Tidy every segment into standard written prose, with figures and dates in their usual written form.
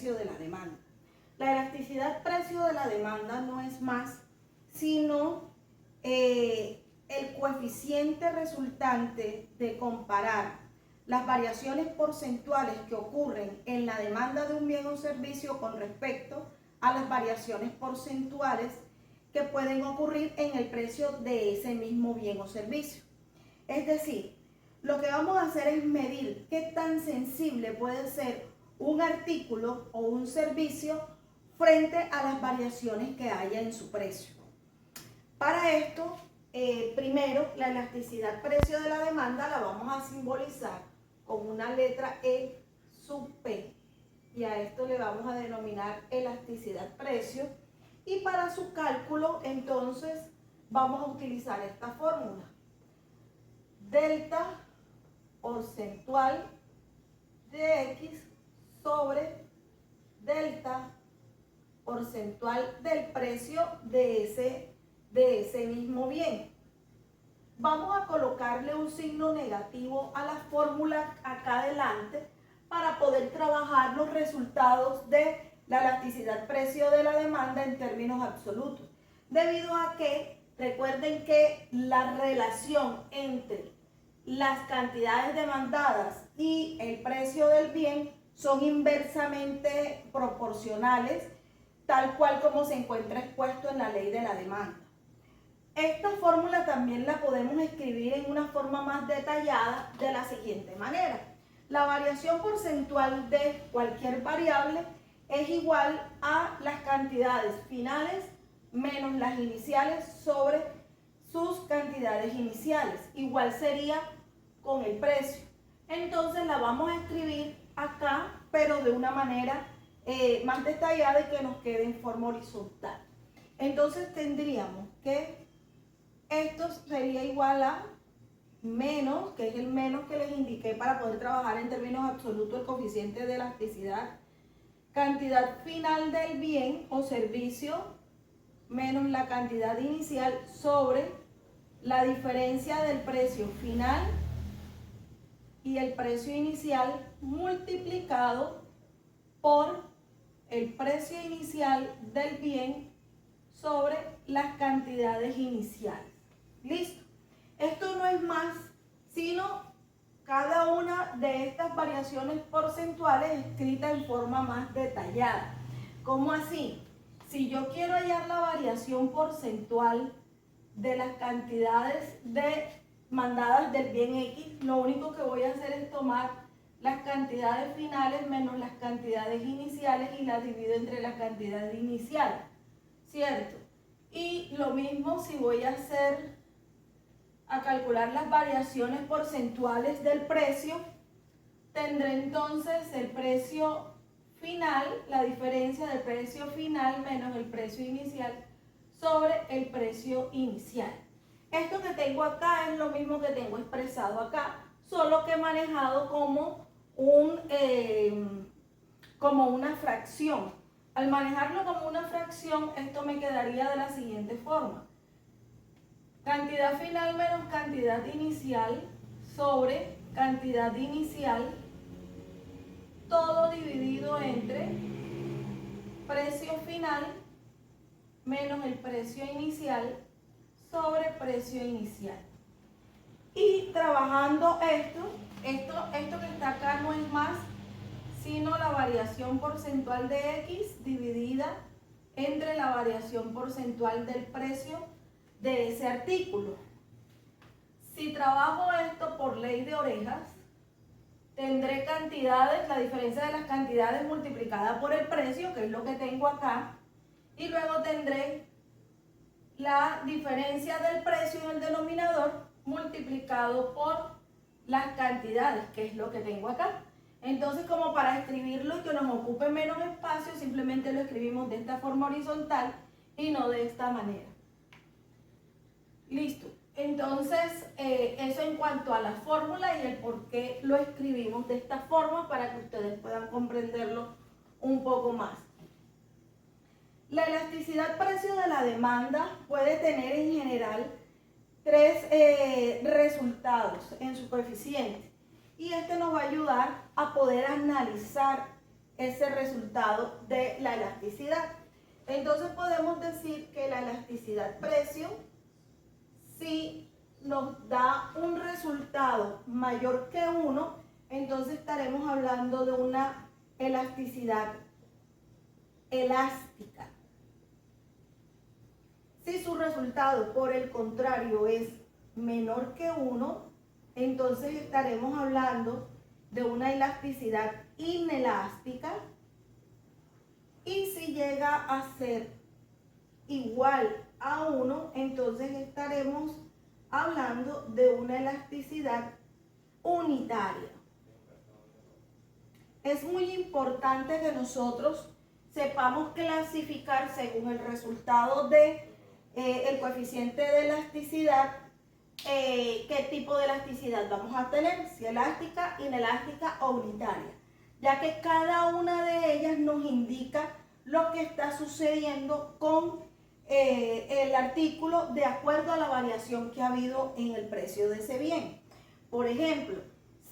precio de la demanda. La elasticidad precio de la demanda no es más sino el coeficiente resultante de comparar las variaciones porcentuales que ocurren en la demanda de un bien o servicio con respecto a las variaciones porcentuales que pueden ocurrir en el precio de ese mismo bien o servicio. Es decir, lo que vamos a hacer es medir qué tan sensible puede ser un artículo o un servicio frente a las variaciones que haya en su precio. Para esto, primero, la elasticidad precio de la demanda la vamos a simbolizar con una letra E sub P. Y a esto le vamos a denominar elasticidad precio. Y para su cálculo, entonces, vamos a utilizar esta fórmula. Delta porcentual de X sobre delta porcentual del precio de ese mismo bien. Vamos a colocarle un signo negativo a la fórmula acá adelante para poder trabajar los resultados de la elasticidad precio de la demanda en términos absolutos. Debido a que, recuerden que la relación entre las cantidades demandadas y el precio del bien son inversamente proporcionales, tal cual como se encuentra expuesto en la ley de la demanda. Esta fórmula también la podemos escribir en una forma más detallada de la siguiente manera. La variación porcentual de cualquier variable es igual a las cantidades finales menos las iniciales sobre sus cantidades iniciales. Igual sería con el precio. Entonces la vamos a escribir acá, pero de una manera más detallada y que nos quede en forma horizontal. Entonces tendríamos que esto sería igual a menos, que es el menos que les indiqué para poder trabajar en términos absolutos el coeficiente de elasticidad, cantidad final del bien o servicio menos la cantidad inicial sobre la diferencia del precio final y el precio inicial multiplicado por el precio inicial del bien sobre las cantidades iniciales. ¿Listo? Esto no es más sino cada una de estas variaciones porcentuales escritas en forma más detallada. ¿Cómo así? Si yo quiero hallar la variación porcentual de las cantidades demandadas del bien X, lo único que voy a hacer es tomar las cantidades finales menos las cantidades iniciales y las divido entre la cantidad inicial, ¿cierto? Y lo mismo si voy a calcular las variaciones porcentuales del precio, tendré entonces el precio final, la diferencia del precio final menos el precio inicial sobre el precio inicial. Esto que tengo acá es lo mismo que tengo expresado acá, solo que manejado como una fracción. Al manejarlo como una fracción, esto me quedaría de la siguiente forma. Cantidad final menos cantidad inicial sobre cantidad inicial, todo dividido entre precio final menos el precio inicial sobre precio inicial. Y trabajando esto que está acá no es más sino la variación porcentual de X dividida entre la variación porcentual del precio de ese artículo. Si trabajo esto por ley de orejas, tendré cantidades, la diferencia de las cantidades multiplicada por el precio, que es lo que tengo acá, y luego tendré la diferencia del precio en el denominador multiplicado por las cantidades, que es lo que tengo acá. Entonces, como para escribirlo y que nos ocupe menos espacio, simplemente lo escribimos de esta forma horizontal y no de esta manera. Listo. Entonces, eso en cuanto a la fórmula y el por qué lo escribimos de esta forma para que ustedes puedan comprenderlo un poco más. La elasticidad precio de la demanda puede tener en general tres resultados en su coeficiente. Y este nos va a ayudar a poder analizar ese resultado de la elasticidad. Entonces podemos decir que la elasticidad precio, si nos da un resultado mayor que 1, entonces estaremos hablando de una elasticidad elástica. Si su resultado, por el contrario, es menor que 1, entonces estaremos hablando de una elasticidad inelástica. Y si llega a ser igual a 1, entonces estaremos hablando de una elasticidad unitaria. Es muy importante que nosotros sepamos clasificar según el resultado de el coeficiente de elasticidad, qué tipo de elasticidad vamos a tener, si elástica, inelástica o unitaria, ya que cada una de ellas nos indica lo que está sucediendo con el artículo de acuerdo a la variación que ha habido en el precio de ese bien. Por ejemplo,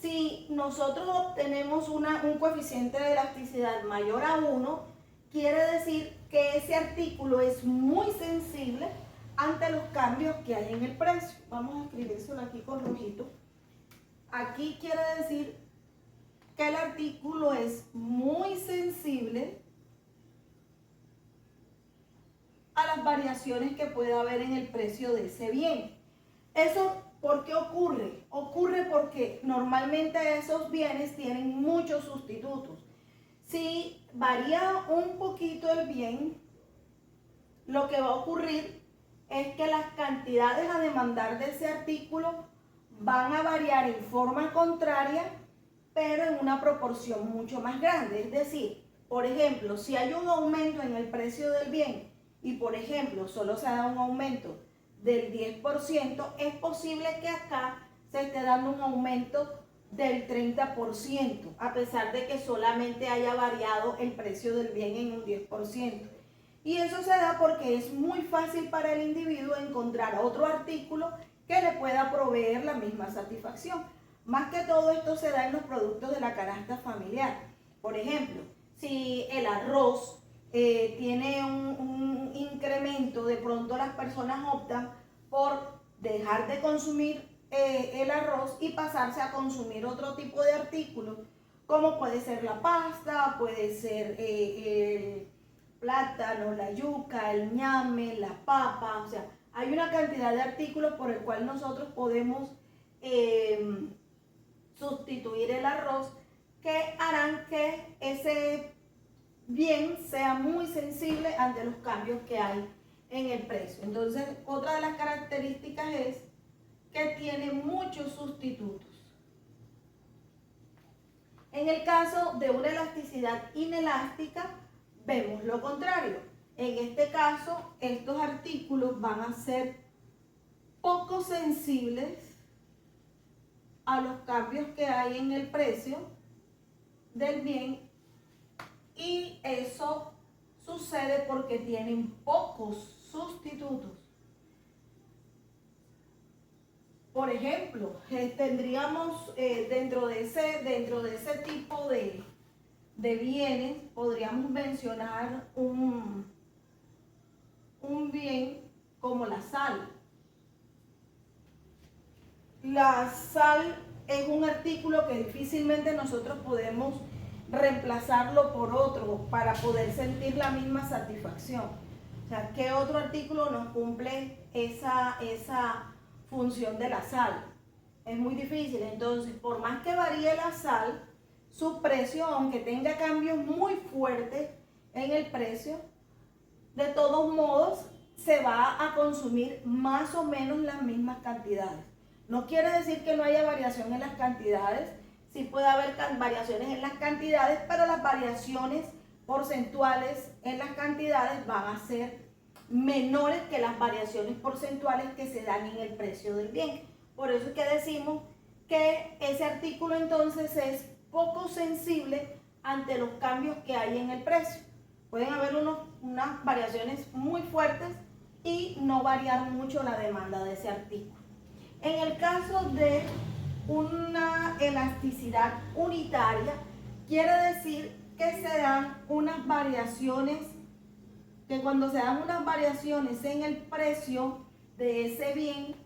si nosotros obtenemos un coeficiente de elasticidad mayor a 1, quiere decir que ese artículo es muy sensible ante los cambios que hay en el precio. Vamos a escribírselo aquí con rojito. Aquí quiere decir que el artículo es muy sensible a las variaciones que pueda haber en el precio de ese bien. ¿Eso por qué ocurre? Ocurre porque normalmente esos bienes tienen muchos sustitutos. Si varía un poquito el bien, lo que va a ocurrir es que las cantidades a demandar de ese artículo van a variar en forma contraria, pero en una proporción mucho más grande. Es decir, por ejemplo, si hay un aumento en el precio del bien y, por ejemplo, solo se da un aumento del 10%, es posible que acá se esté dando un aumento del 30%, a pesar de que solamente haya variado el precio del bien en un 10%. Y eso se da porque es muy fácil para el individuo encontrar otro artículo que le pueda proveer la misma satisfacción. Más que todo esto se da en los productos de la canasta familiar. Por ejemplo, si el arroz tiene un incremento, de pronto las personas optan por dejar de consumir el arroz y pasarse a consumir otro tipo de artículos, como puede ser la pasta, puede ser el plátano, la yuca, el ñame, la papa. O sea, hay una cantidad de artículos por el cual nosotros podemos sustituir el arroz, que harán que ese bien sea muy sensible ante los cambios que hay en el precio. Entonces, otra de las características es que tiene muchos sustitutos. En el caso de una elasticidad inelástica, vemos lo contrario. En este caso, estos artículos van a ser poco sensibles a los cambios que hay en el precio del bien, y eso sucede porque tienen pocos sustitutos. Por ejemplo, tendríamos dentro de ese tipo de bienes, podríamos mencionar un bien como la sal. La sal es un artículo que difícilmente nosotros podemos reemplazarlo por otro para poder sentir la misma satisfacción. O sea, ¿qué otro artículo nos cumple esa función de la sal? Es muy difícil. Entonces, por más que varíe la sal, su precio, aunque tenga cambios muy fuertes en el precio, de todos modos se va a consumir más o menos las mismas cantidades. No quiere decir que no haya variación en las cantidades. Sí puede haber variaciones en las cantidades, pero las variaciones porcentuales en las cantidades van a ser menores que las variaciones porcentuales que se dan en el precio del bien. Por eso es que decimos que ese artículo entonces es poco sensible ante los cambios que hay en el precio. Pueden haber unas variaciones muy fuertes y no variar mucho la demanda de ese artículo. En el caso de una elasticidad unitaria, quiere decir que que se dan unas variaciones, que cuando se dan unas variaciones en el precio de ese bien,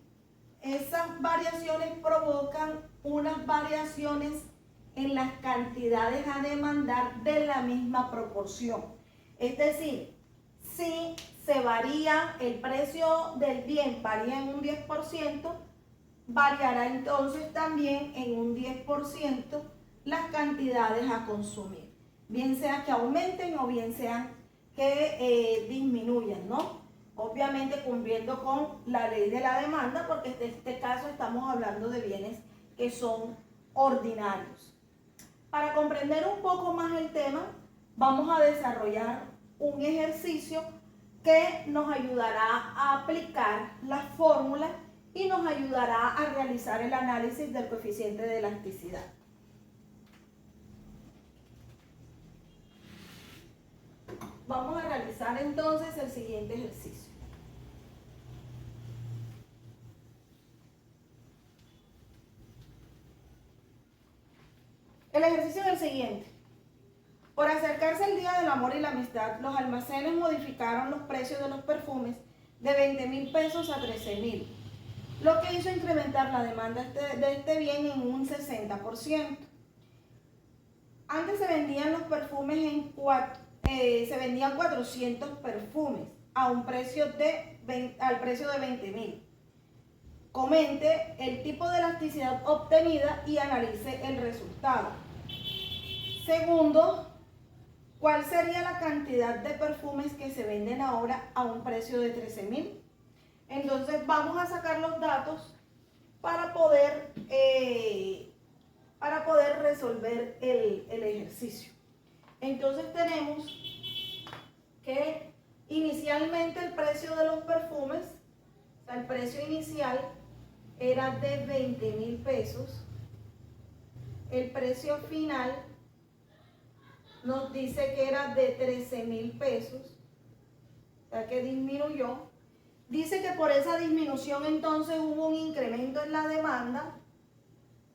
esas variaciones provocan unas variaciones en las cantidades a demandar de la misma proporción. Es decir, si se varía el precio del bien, varía en un 10%, variará entonces también en un 10% las cantidades a consumir. Bien sea que aumenten o bien sean que disminuyan, ¿no? Obviamente cumpliendo con la ley de la demanda, porque en este caso estamos hablando de bienes que son ordinarios. Para comprender un poco más el tema, vamos a desarrollar un ejercicio que nos ayudará a aplicar la fórmula y nos ayudará a realizar el análisis del coeficiente de elasticidad. Vamos a realizar entonces el siguiente ejercicio. El ejercicio es el siguiente. Por acercarse el Día del Amor y la Amistad, los almacenes modificaron los precios de los perfumes de 20.000 pesos a 13.000, lo que hizo incrementar la demanda de este bien en un 60%. Antes se vendían los perfumes se vendían 400 perfumes a un precio al precio de 20.000. Comente el tipo de elasticidad obtenida y analice el resultado. Segundo, ¿cuál sería la cantidad de perfumes que se venden ahora a un precio de 13.000? Entonces vamos a sacar los datos para poder resolver el ejercicio. Entonces tenemos que inicialmente el precio de los perfumes, o sea, el precio inicial era de 20.000 pesos. El precio final nos dice que era de 13.000 pesos, o sea que disminuyó. Dice que por esa disminución entonces hubo un incremento en la demanda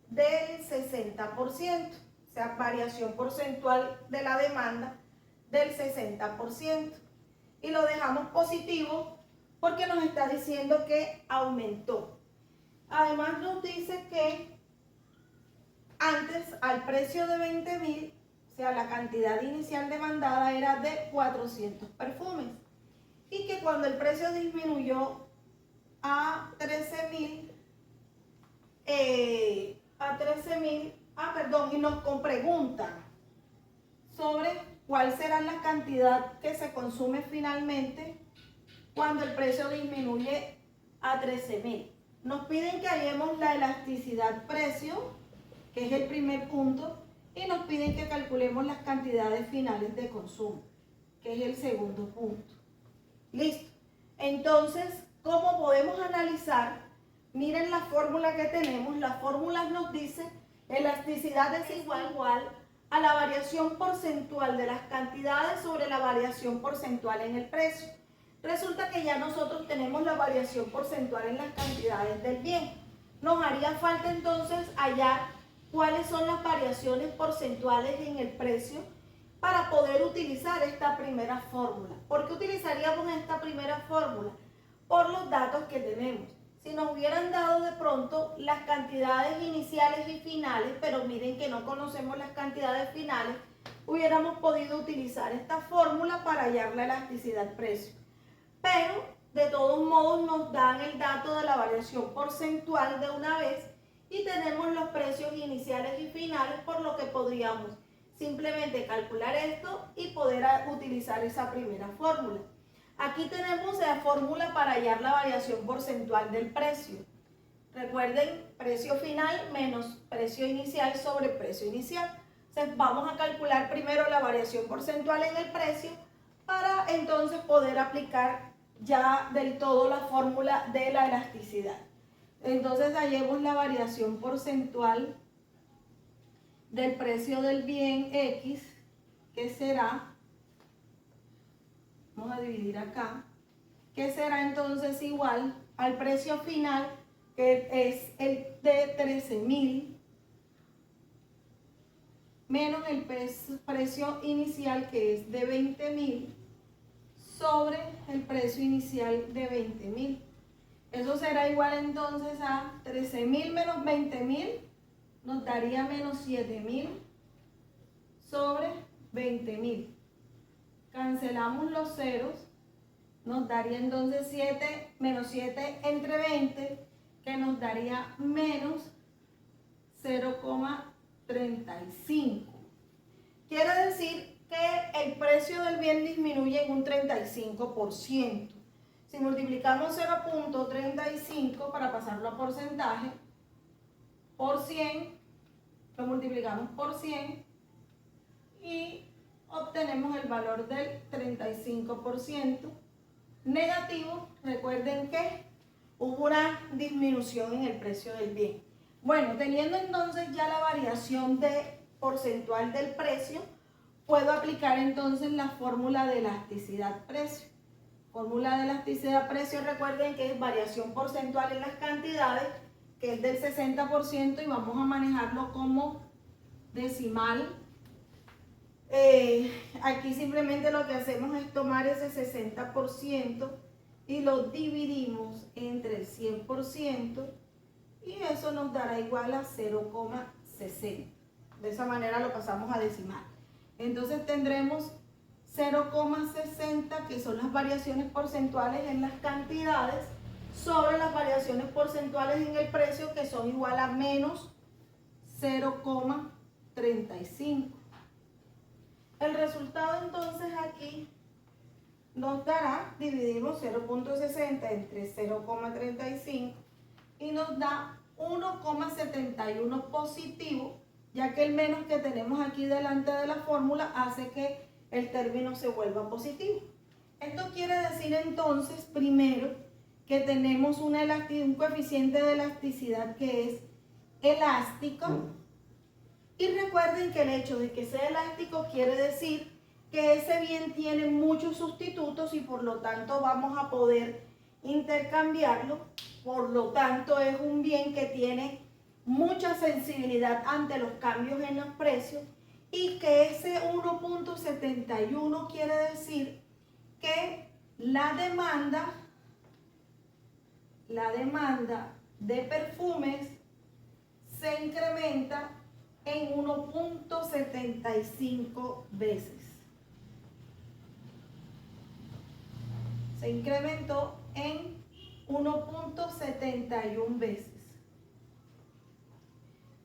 del 60%, o sea, variación porcentual de la demanda del 60%. Y lo dejamos positivo porque nos está diciendo que aumentó. Además nos dice que antes al precio de 20.000, o sea, la cantidad inicial demandada era de 400 perfumes. Y que cuando el precio disminuyó a 13.000, y nos preguntan sobre cuál será la cantidad que se consume finalmente cuando el precio disminuye a 13.000. Nos piden que hallemos la elasticidad precio, que es el primer punto, y nos piden que calculemos las cantidades finales de consumo, que es el segundo punto. Listo. Entonces, ¿cómo podemos analizar? Miren la fórmula que tenemos. La fórmula nos dice elasticidad es igual a la variación porcentual de las cantidades sobre la variación porcentual en el precio. Resulta que ya nosotros tenemos la variación porcentual en las cantidades del bien. Nos haría falta entonces hallar cuáles son las variaciones porcentuales en el precio para poder utilizar esta primera fórmula. ¿Por qué utilizaríamos esta primera fórmula? Por los datos que tenemos. Si nos hubieran dado de pronto las cantidades iniciales y finales, pero miren que no conocemos las cantidades finales, hubiéramos podido utilizar esta fórmula para hallar la elasticidad precio. Pero de todos modos nos dan el dato de la variación porcentual de una vez y tenemos los precios iniciales y finales, por lo que podríamos simplemente calcular esto y poder utilizar esa primera fórmula. Aquí tenemos la fórmula para hallar la variación porcentual del precio. Recuerden, precio final menos precio inicial sobre precio inicial. Entonces vamos a calcular primero la variación porcentual en el precio para entonces poder aplicar ya del todo la fórmula de la elasticidad. Entonces hallemos la variación porcentual del precio del bien X, que será, vamos a dividir acá, que será entonces igual al precio final, que es el de 13.000, menos el precio inicial, que es de 20.000, sobre el precio inicial de 20.000. Eso será igual entonces a 13.000 menos 20.000, nos daría menos 7.000 sobre 20.000. Cancelamos los ceros, nos daría entonces 7 menos 7 entre 20, que nos daría menos 0,35. Quiere decir que el precio del bien disminuye en un 35%. Si multiplicamos 0.35 para pasarlo a porcentaje, por 100, lo multiplicamos por 100 y obtenemos el valor del 35% negativo. Recuerden que hubo una disminución en el precio del bien. Bueno, teniendo entonces ya la variación porcentual del precio, puedo aplicar entonces la fórmula de elasticidad-precio. Fórmula de elasticidad-precio, recuerden que es variación porcentual en las cantidades, que es del 60%, y vamos a manejarlo como decimal. Aquí simplemente lo que hacemos es tomar ese 60% y lo dividimos entre el 100%, y eso nos dará igual a 0,60. De esa manera lo pasamos a decimal. Entonces tendremos 0,60, que son las variaciones porcentuales en las cantidades, sobre las variaciones porcentuales en el precio, que son igual a menos 0,35. El resultado entonces aquí nos dará, dividimos 0.60 entre 0,35 y nos da 1,71 positivo, ya que el menos que tenemos aquí delante de la fórmula hace que el término se vuelva positivo. Esto quiere decir entonces, primero, que tenemos un coeficiente de elasticidad que es elástico. Y recuerden que el hecho de que sea elástico quiere decir que ese bien tiene muchos sustitutos y por lo tanto vamos a poder intercambiarlo. Por lo tanto, es un bien que tiene mucha sensibilidad ante los cambios en los precios, y que ese 1.71 quiere decir que la demanda de perfumes se incrementa en 1.75 veces. Se incrementó en 1.71 veces.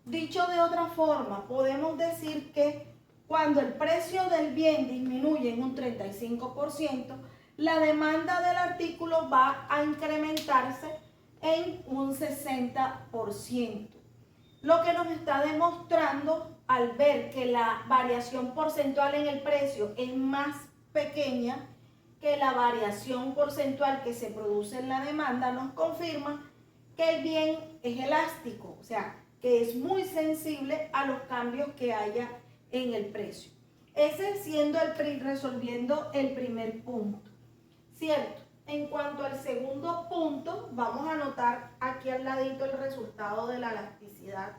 Dicho de otra forma, podemos decir que cuando el precio del bien disminuye en un 35%, la demanda del artículo va a incrementarse en un 60%. Lo que nos está demostrando, al ver que la variación porcentual en el precio es más pequeña que la variación porcentual que se produce en la demanda, nos confirma que el bien es elástico, o sea, que es muy sensible a los cambios que haya en el precio. Ese siendo resolviendo el primer punto, ¿cierto? En cuanto al segundo punto, vamos a anotar aquí al ladito el resultado de la elasticidad,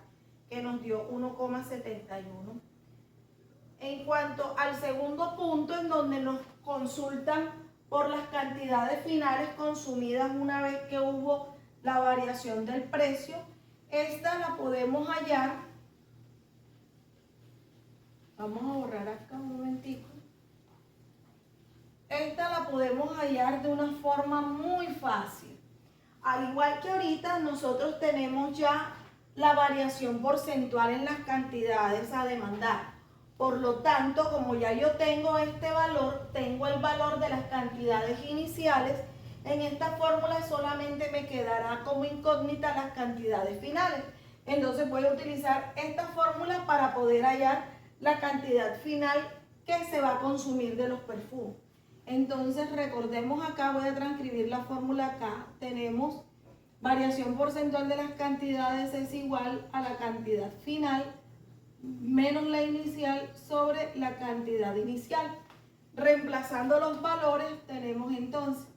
que nos dio 1,71. En cuanto al segundo punto, en donde nos consultan por las cantidades finales consumidas una vez que hubo la variación del precio, esta la podemos hallar. Vamos a borrar acá un momentico. Esta la podemos hallar de una forma muy fácil. Al igual que ahorita, nosotros tenemos ya la variación porcentual en las cantidades a demandar. Por lo tanto, como ya yo tengo este valor, tengo el valor de las cantidades iniciales, en esta fórmula solamente me quedará como incógnita las cantidades finales. Entonces voy a utilizar esta fórmula para poder hallar la cantidad final que se va a consumir de los perfumes. Entonces recordemos acá, voy a transcribir la fórmula acá. Tenemos variación porcentual de las cantidades es igual a la cantidad final menos la inicial sobre la cantidad inicial. Reemplazando los valores, tenemos entonces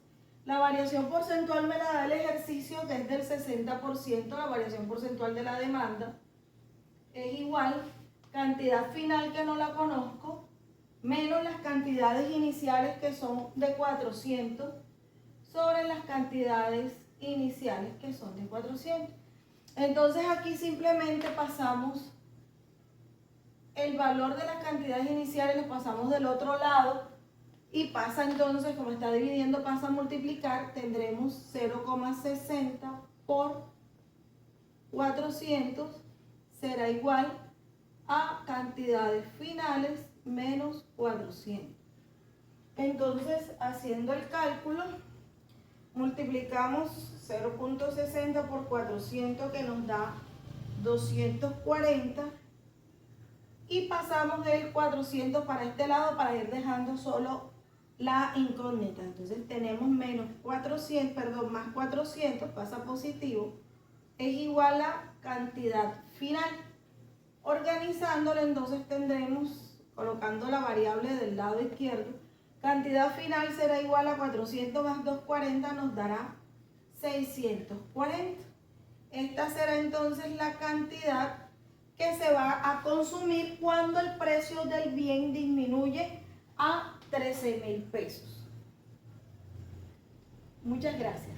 la variación porcentual me la da el ejercicio, que es del 60%, la variación porcentual de la demanda es igual cantidad final que no la conozco, menos las cantidades iniciales que son de 400, sobre las cantidades iniciales que son de 400. Entonces aquí simplemente pasamos el valor de las cantidades iniciales, lo pasamos del otro lado y pasa entonces, como está dividiendo, pasa a multiplicar, tendremos 0,60 por 400 será igual a cantidades finales menos 400. Entonces, haciendo el cálculo, multiplicamos 0,60 por 400 que nos da 240 y pasamos del 400 para este lado para ir dejando solo la incógnita. Entonces tenemos menos 400, perdón, más 400, pasa positivo, es igual a cantidad final. Organizándolo, entonces tendremos, colocando la variable del lado izquierdo, cantidad final será igual a 400 más 240, nos dará 640. Esta será entonces la cantidad que se va a consumir cuando el precio del bien disminuye a 13,000 pesos. Muchas gracias.